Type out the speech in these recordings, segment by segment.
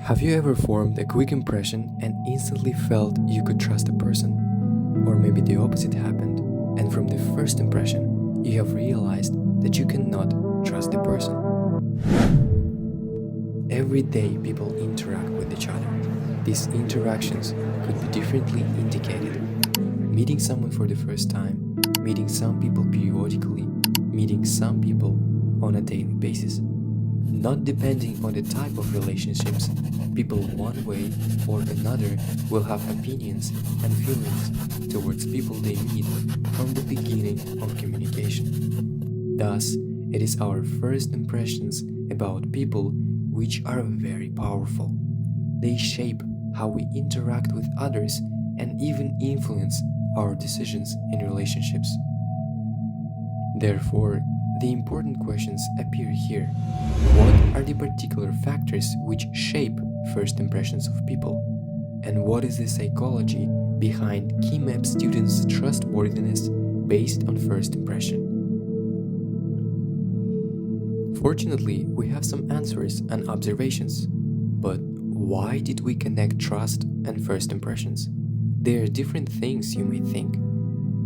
Have you ever formed a quick impression and instantly felt you could trust a person? Or maybe the opposite happened, and from the first impression, you have realized that you cannot trust the person. Every day, people interact with each other. These interactions could be differently indicated. Meeting someone for the first time, meeting some people periodically, meeting some people on a daily basis. Not depending on the type of relationships, people one way or another will have opinions and feelings towards people they meet from the beginning of communication. Thus, it is our first impressions about people which are very powerful. They shape how we interact with others and even influence our decisions in relationships. Therefore, the important questions appear here. What are the particular factors which shape first impressions of people? And what is the psychology behind KeyMap students' trustworthiness based on first impression? Fortunately, we have some answers and observations. But why did we connect trust and first impressions? They are different things, you may think.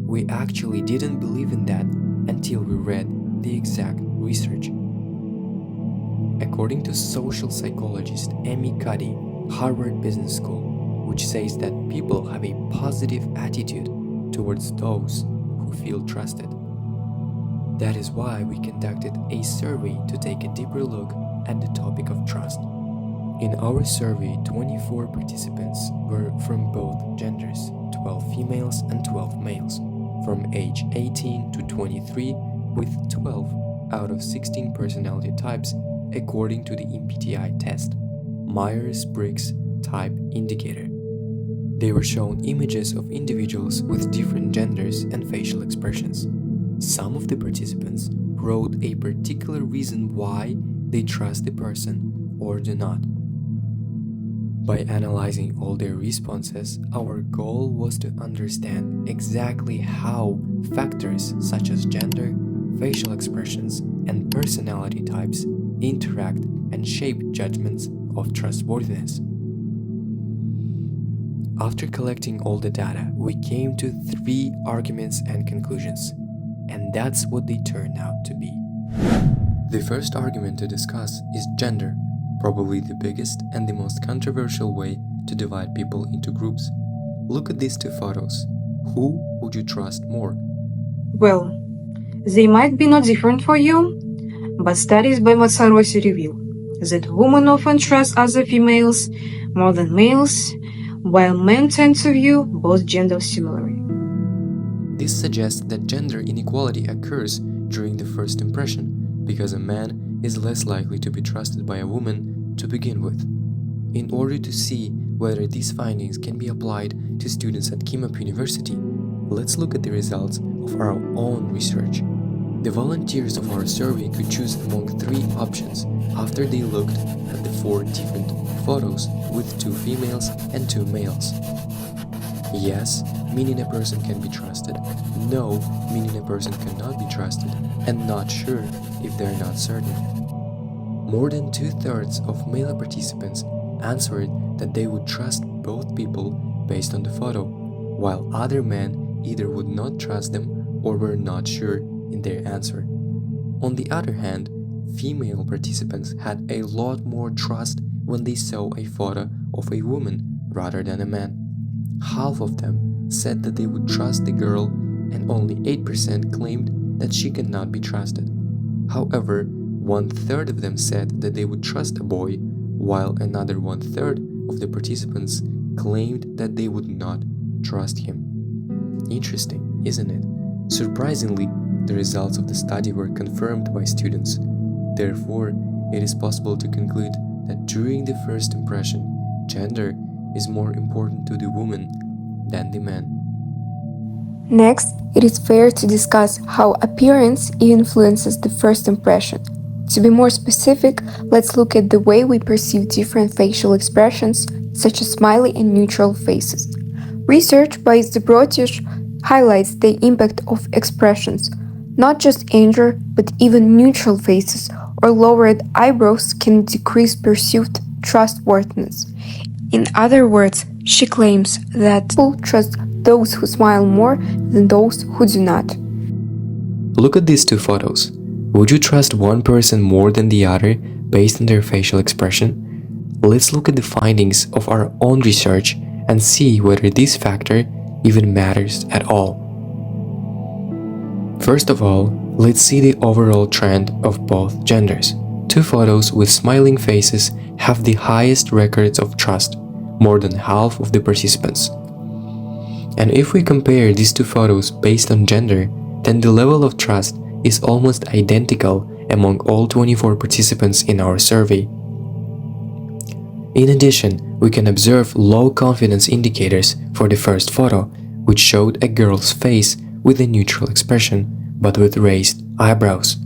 We actually didn't believe in that until we read the exact research. According to social psychologist Amy Cuddy, Harvard Business School, which says that people have a positive attitude towards those who feel trusted. That is why we conducted a survey to take a deeper look at the topic of trust. In our survey, 24 participants were from both genders, 12 females and 12 males, from age 18 to 23, with 12 out of 16 personality types according to the MBTI test, Myers-Briggs Type Indicator. They were shown images of individuals with different genders and facial expressions. Some of the participants wrote a particular reason why they trust the person or do not. By analyzing all their responses, our goal was to understand exactly how factors such as gender, facial expressions, and personality types interact and shape judgments of trustworthiness. After collecting all the data, we came to 3 arguments and conclusions, and that's what they turned out to be. The first argument to discuss is gender, probably the biggest and the most controversial way to divide people into groups. Look at these 2 photos. Who would you trust more? Well, they might be not different for you, but studies by Mazzarosi reveal that women often trust other females more than males, while men tend to view both genders similarly. This suggests that gender inequality occurs during the first impression, because a man is less likely to be trusted by a woman to begin with. In order to see whether these findings can be applied to students at KeyMap University, let's look at the results of our own research. The volunteers of our survey could choose among 3 options after they looked at the 4 different photos with 2 females and 2 males. Yes, meaning a person can be trusted. No, meaning a person cannot be trusted. And not sure if they're not certain. More than 2/3 of male participants answered that they would trust both people based on the photo, while other men either would not trust them or were not sure in their answer. On the other hand, female participants had a lot more trust when they saw a photo of a woman rather than a man. Half of them said that they would trust the girl, and only 8% claimed that she cannot be trusted. However, 1/3 of them said that they would trust a boy, while another 1/3 of the participants claimed that they would not trust him. Interesting, isn't it? Surprisingly, the results of the study were confirmed by students. Therefore, it is possible to conclude that during the first impression, gender is more important to the woman than the man. Next, it is fair to discuss how appearance influences the first impression. To be more specific, let's look at the way we perceive different facial expressions, such as smiley and neutral faces. Research by Zdebrotish highlights the impact of expressions. Not just anger, but even neutral faces or lowered eyebrows can decrease perceived trustworthiness. In other words, she claims that people trust those who smile more than those who do not. Look at these two photos. Would you trust one person more than the other based on their facial expression? Let's look at the findings of our own research and see whether this factor even matters at all. First of all, let's see the overall trend of both genders. Two photos with smiling faces have the highest records of trust, more than half of the participants. And if we compare these two photos based on gender, then the level of trust is almost identical among all 24 participants in our survey. In addition, we can observe low confidence indicators for the first photo, which showed a girl's face with a neutral expression, but with raised eyebrows.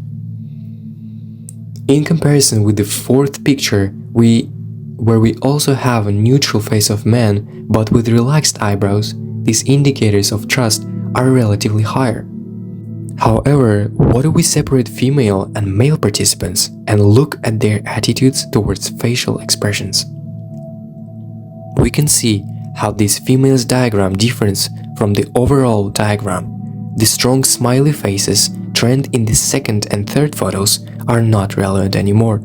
In comparison with the fourth picture, where we also have a neutral face of man, but with relaxed eyebrows, these indicators of trust are relatively higher. However, what do we separate female and male participants and look at their attitudes towards facial expressions? We can see how this female's diagram differs from the overall diagram. The strong smiley faces trend in the second and third photos are not relevant anymore.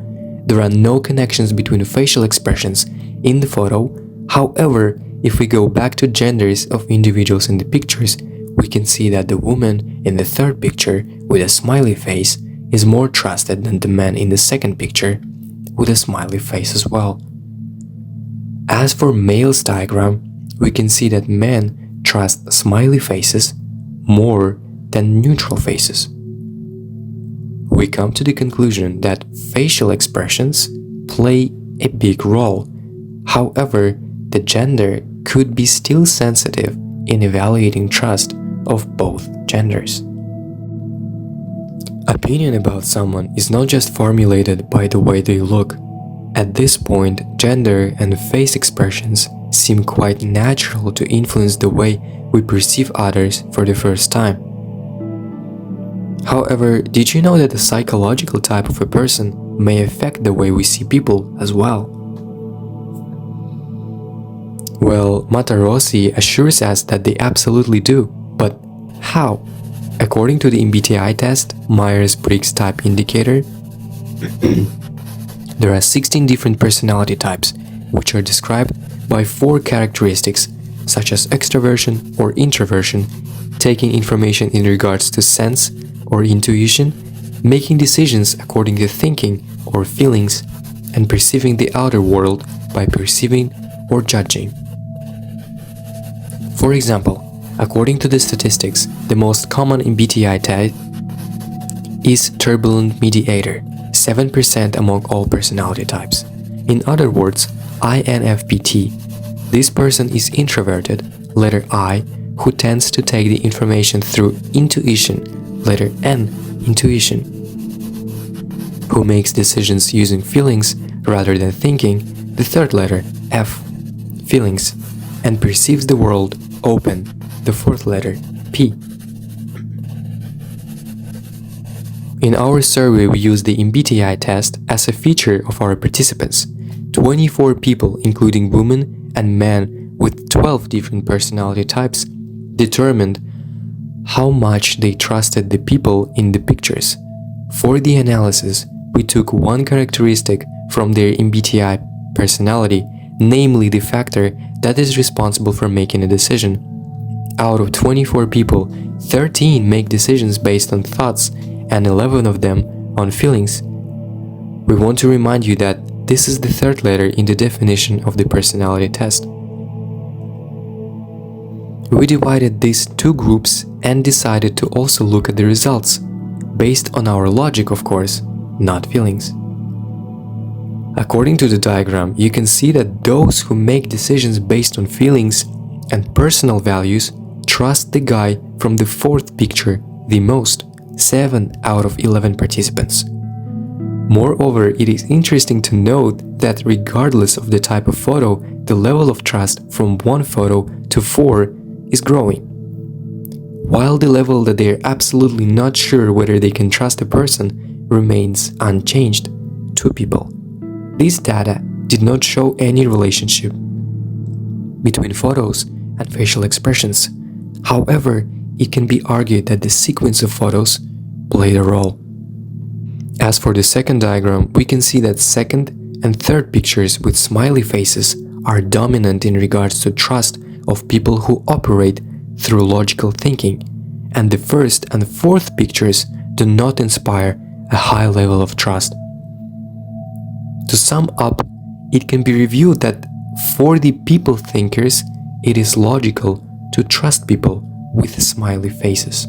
There are no connections between facial expressions in the photo. However, if we go back to genders of individuals in the pictures, we can see that the woman in the third picture with a smiley face is more trusted than the man in the second picture with a smiley face as well. As for male's diagram, we can see that men trust smiley faces more than neutral faces. We come to the conclusion that facial expressions play a big role. However, the gender could be still sensitive in evaluating trust of both genders. Opinion about someone is not just formulated by the way they look. At this point, gender and face expressions seem quite natural to influence the way we perceive others for the first time. However, did you know that the psychological type of a person may affect the way we see people as well? Well, Matarossi assures us that they absolutely do, but how? According to the MBTI test, Myers-Briggs Type Indicator, there are 16 different personality types, which are described by 4 characteristics, such as extroversion or introversion, taking information in regards to sense or intuition, making decisions according to thinking or feelings, and perceiving the outer world by perceiving or judging. For example, according to the statistics, the most common MBTI type is turbulent mediator, 7% among all personality types. In other words, INFPT. This person is introverted, letter I, who tends to take the information through intuition, letter N, intuition, who makes decisions using feelings rather than thinking, the third letter, F, feelings, and perceives the world, open, the fourth letter, P. In our survey, we used the MBTI test as a feature of our participants. 24 people, including women and men with 12 different personality types, determined how much they trusted the people in the pictures. For the analysis, we took one characteristic from their MBTI personality, namely the factor that is responsible for making a decision. Out of 24 people, 13 make decisions based on thoughts and 11 of them on feelings. We want to remind you that this is the third letter in the definition of the personality test. We divided these two groups and decided to also look at the results, based on our logic, of course, not feelings. According to the diagram, you can see that those who make decisions based on feelings and personal values trust the guy from the fourth picture the most, 7 out of 11 participants. Moreover, it is interesting to note that regardless of the type of photo, the level of trust from 1 photo to 4 is growing. While the level that they are absolutely not sure whether they can trust a person remains unchanged, 2 people. This data did not show any relationship between photos and facial expressions. However, it can be argued that the sequence of photos played a role. As for the second diagram, we can see that second and third pictures with smiley faces are dominant in regards to trust of people who operate through logical thinking, and the first and fourth pictures do not inspire a high level of trust. To sum up, it can be reviewed that for the people thinkers, it is logical to trust people with smiley faces.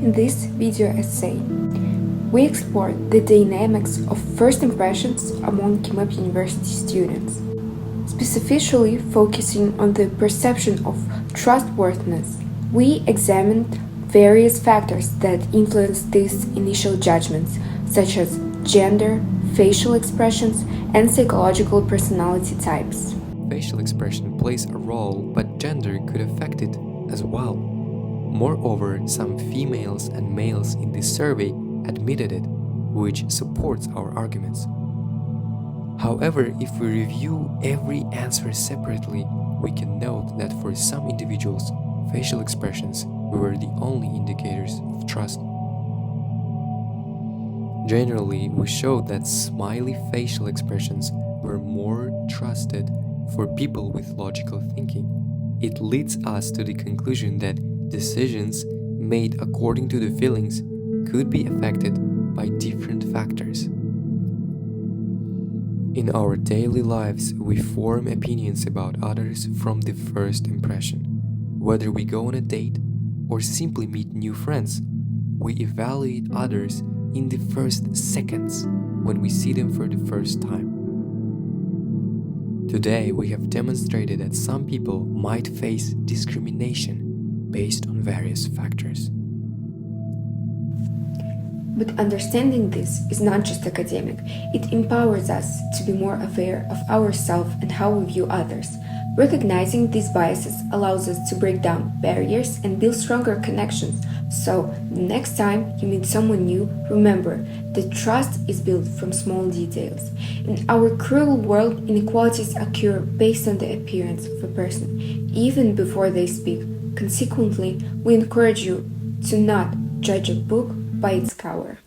In this video essay, we explored the dynamics of first impressions among KIMEP University students, specifically focusing on the perception of trustworthiness. We examined various factors that influence these initial judgments, such as gender, facial expressions, and psychological personality types. Facial expression plays a role, but gender could affect it as well. Moreover, some females and males in this survey admitted it, which supports our arguments. However, if we review every answer separately, we can note that for some individuals, facial expressions were the only indicators of trust. Generally, we showed that smiley facial expressions were more trusted for people with logical thinking. It leads us to the conclusion that decisions made according to the feelings could be affected by different factors. In our daily lives, we form opinions about others from the first impression. Whether we go on a date or simply meet new friends, we evaluate others in the first seconds when we see them for the first time. Today, we have demonstrated that some people might face discrimination based on various factors. But understanding this is not just academic, it empowers us to be more aware of ourselves and how we view others. Recognizing these biases allows us to break down barriers and build stronger connections. So, the next time you meet someone new, remember that trust is built from small details. In our cruel world, inequalities occur based on the appearance of a person, even before they speak. Consequently, we encourage you to not judge a book by its cover.